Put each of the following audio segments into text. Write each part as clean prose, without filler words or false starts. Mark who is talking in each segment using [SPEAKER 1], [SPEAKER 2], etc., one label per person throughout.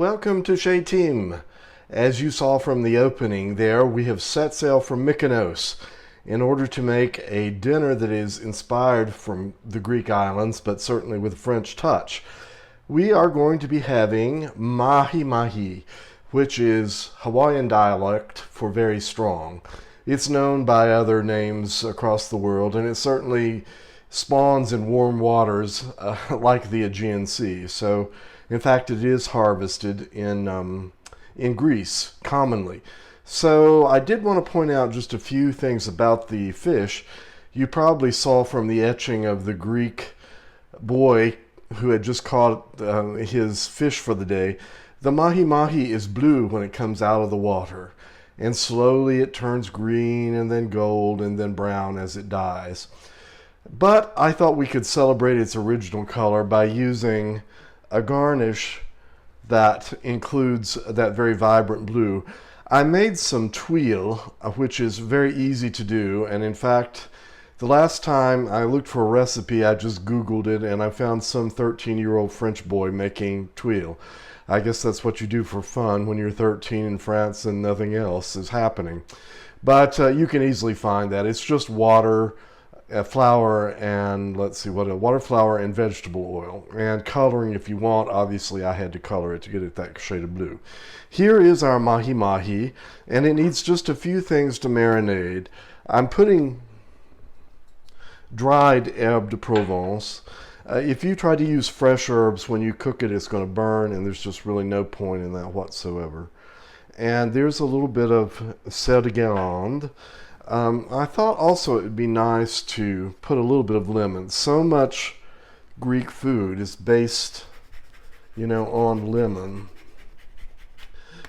[SPEAKER 1] Welcome to Chez Tim. As you saw from the opening there, we have set sail from Mykonos in order to make a dinner that is inspired from the Greek islands, but certainly with a French touch. We are going to be having Mahi Mahi, which is Hawaiian dialect for very strong. It's known by other names across the world, and it certainly spawns in warm waters like the Aegean Sea. So, in fact, it is harvested in Greece commonly. So I did want to point out just a few things about the fish. You probably saw from the etching of the Greek boy who had just caught his fish for the day. The Mahi Mahi is blue when it comes out of the water, and slowly it turns green and then gold and then brown as it dies. But I thought we could celebrate its original color by using a garnish that includes that very vibrant blue. I made some tuille, which is very easy to do, and in fact, the last time I looked for a recipe, I just Googled it, and I found some 13-year-old French boy making tuille. I guess that's what you do for fun when you're 13 in France and nothing else is happening. But you can easily find that. It's just water, flour, and water, flour, and vegetable oil, and coloring if you want. Obviously, I had to color it to get it that shade of blue. Here is our Mahi Mahi, and it needs just a few things to marinate. I'm putting dried Herbes de Provence. If you try to use fresh herbs when you cook it, it's going to burn, and there's just really no point in that whatsoever. And there's a little bit of sel de Guérande. I thought also it would be nice to put a little bit of lemon. So much Greek food is based, on lemon.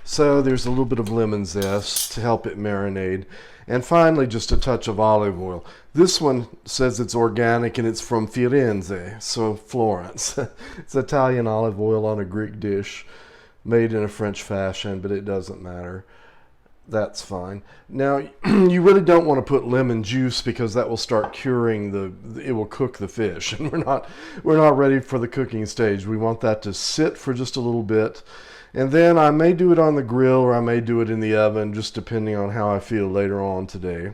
[SPEAKER 1] So there's a little bit of lemon zest to help it marinate. And finally, just a touch of olive oil. This one says it's organic and it's from Firenze, so Florence. It's Italian olive oil on a Greek dish made in a French fashion, but it doesn't matter. That's fine. Now, you really don't want to put lemon juice because that will start curing it will cook the fish, and we're not ready for the cooking stage. We want that to sit for just a little bit, and then I may do it on the grill or I may do it in the oven, just depending on how I feel later on today.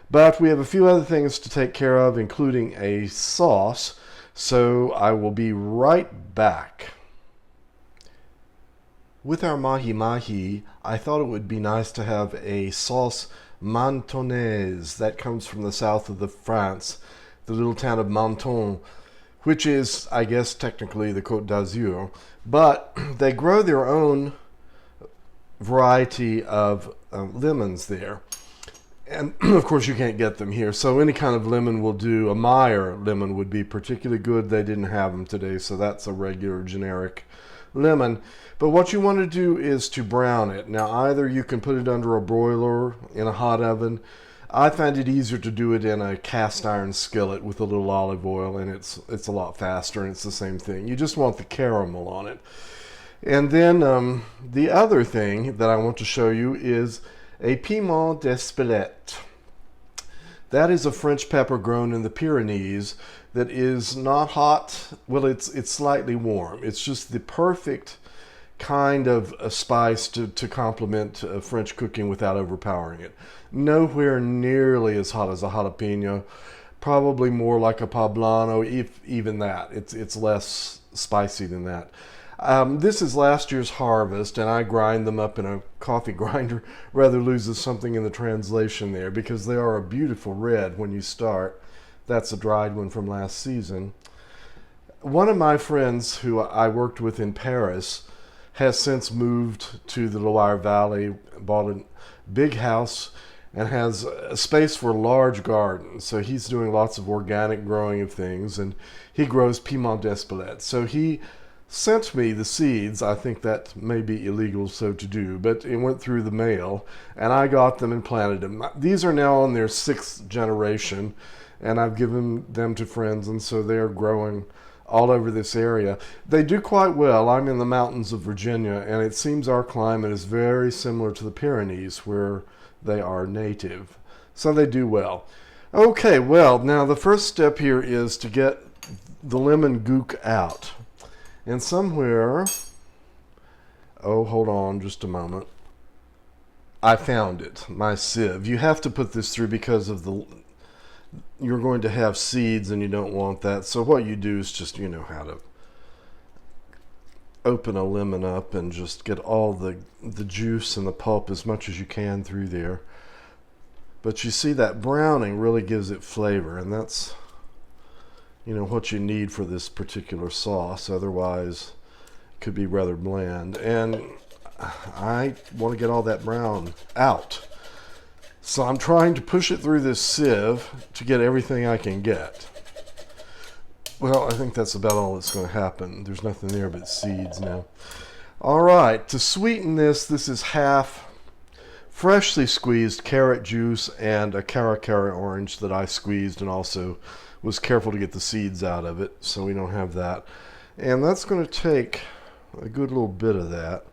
[SPEAKER 1] But we have a few other things to take care of, including a sauce, so I will be right back. With our Mahi Mahi, I thought it would be nice to have a sauce Mentonnaise. That comes from the south of France, the little town of Menton, which is, I guess, technically the Côte d'Azur. But they grow their own variety of lemons there. And, of course, you can't get them here. So any kind of lemon will do. A Meyer lemon would be particularly good. They didn't have them today, so that's a regular generic lemon. But what you want to do is to brown it. Now, either you can put it under a broiler in a hot oven. I find it easier to do it in a cast iron skillet with a little olive oil, and it's a lot faster, and it's the same thing. You just want the caramel on it. And then the other thing that I want to show you is a piment d'Espelette. That is a French pepper grown in the Pyrenees that is not hot. Well, it's slightly warm. It's just the perfect kind of a spice to complement French cooking without overpowering it. Nowhere nearly as hot as a jalapeno. Probably more like a poblano, if even that. It's less spicy than that. This is last year's harvest, and I grind them up in a coffee grinder. Rather loses something in the translation there because they are a beautiful red when you start. That's a dried one from last season. One of my friends who I worked with in Paris has since moved to the Loire Valley, bought a big house, and has a space for a large garden. So he's doing lots of organic growing of things, and he grows piment d'Espelette. So he sent me the seeds. I think that may be illegal so to do, but it went through the mail, and I got them and planted them. These are now on their 6th generation, and I've given them to friends, and so they're growing all over this area. They do quite well. I'm in the mountains of Virginia, and it seems our climate is very similar to the Pyrenees, where they are native. So they do well. Okay, well, now the first step here is to get the lemon gook out. And somewhere Oh, hold on just a moment. I found it, my sieve. You have to put this through because of you're going to have seeds and you don't want that. So what you do is just, you know how to open a lemon up and just get all the juice and the pulp as much as you can through there. But you see that browning really gives it flavor, and that's, you know, what you need for this particular sauce. Otherwise, it could be rather bland. And I want to get all that brown out. So I'm trying to push it through this sieve to get everything I can get. Well, I think that's about all that's going to happen. There's nothing there but seeds now. All right, to sweeten this is half freshly squeezed carrot juice and a cara orange that I squeezed and also was careful to get the seeds out of it so we don't have that. And that's going to take a good little bit of that.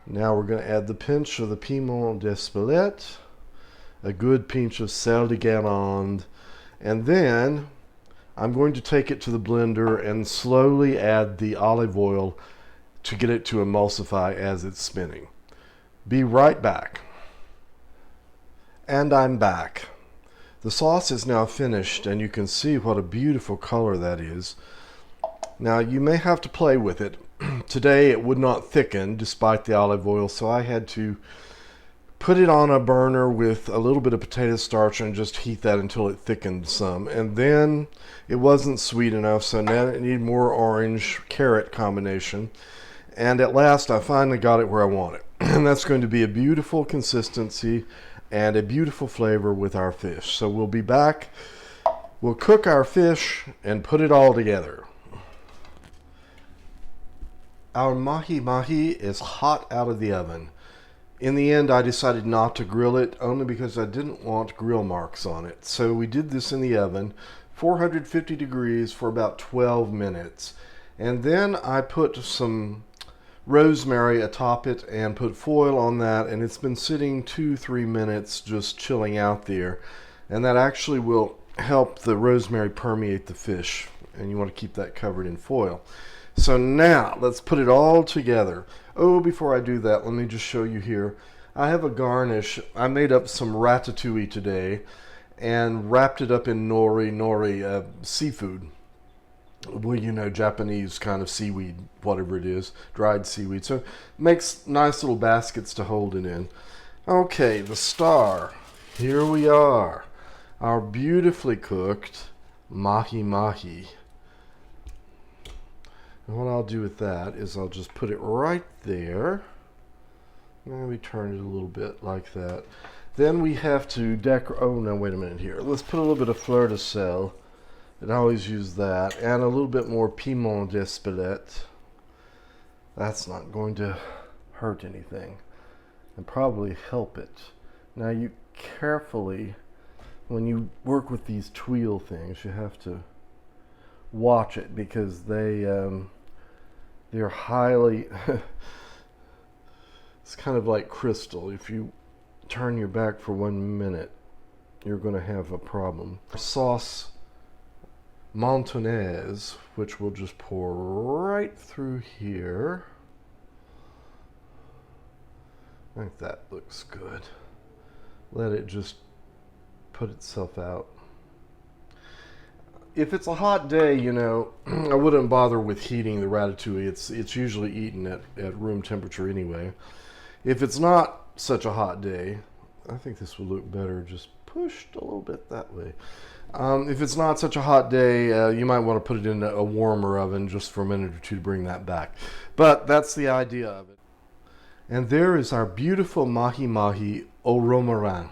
[SPEAKER 1] Now we're going to add the pinch of the piment d'Espelette, a good pinch of sel de Guérande, and then I'm going to take it to the blender and slowly add the olive oil to get it to emulsify as it's spinning. Be right back. And I'm back. The sauce is now finished, and you can see what a beautiful color that is. Now you may have to play with it. Today it would not thicken despite the olive oil, so I had to put it on a burner with a little bit of potato starch and just heat that until it thickened some. And then it wasn't sweet enough, so now it needed more orange carrot combination. And at last I finally got it where I want it. And that's going to be a beautiful consistency and a beautiful flavor with our fish. So we'll be back. We'll cook our fish and put it all together. Our Mahi Mahi is hot out of the oven. In the end, I decided not to grill it, only because I didn't want grill marks on it. So we did this in the oven, 450 degrees for about 12 minutes. And then I put some rosemary atop it and put foil on that, and it's been sitting 2-3 minutes just chilling out there. And that actually will help the rosemary permeate the fish, and you want to keep that covered in foil. So now, let's put it all together. Oh, before I do that, let me just show you here. I have a garnish. I made up some ratatouille today and wrapped it up in nori, seafood. Well, you know, Japanese kind of seaweed, whatever it is, dried seaweed. So it makes nice little baskets to hold it in. Okay, the star. Here we are. Our beautifully cooked Mahi Mahi. And what I'll do with that is I'll just put it right there. Maybe turn it a little bit like that. Then we have to decorate. Oh no, wait a minute here. Let's put a little bit of fleur de sel. And I always use that. And a little bit more piment d'Espelette. That's not going to hurt anything. And probably help it. Now you carefully, when you work with these tuille things, you have to watch it because they're highly it's kind of like crystal. If you turn your back for 1 minute, you're going to have a problem. Sauce Mentonnaise, which we'll just pour right through here. I think that looks good. Let it just put itself out. If it's a hot day, you know, I wouldn't bother with heating the ratatouille. It's usually eaten at room temperature anyway. If it's not such a hot day, I think this will look better just pushed a little bit that way. If it's not such a hot day, you might want to put it in a warmer oven just for a minute or two to bring that back. But that's the idea of it. And there is our beautiful Mahi Mahi au romarin.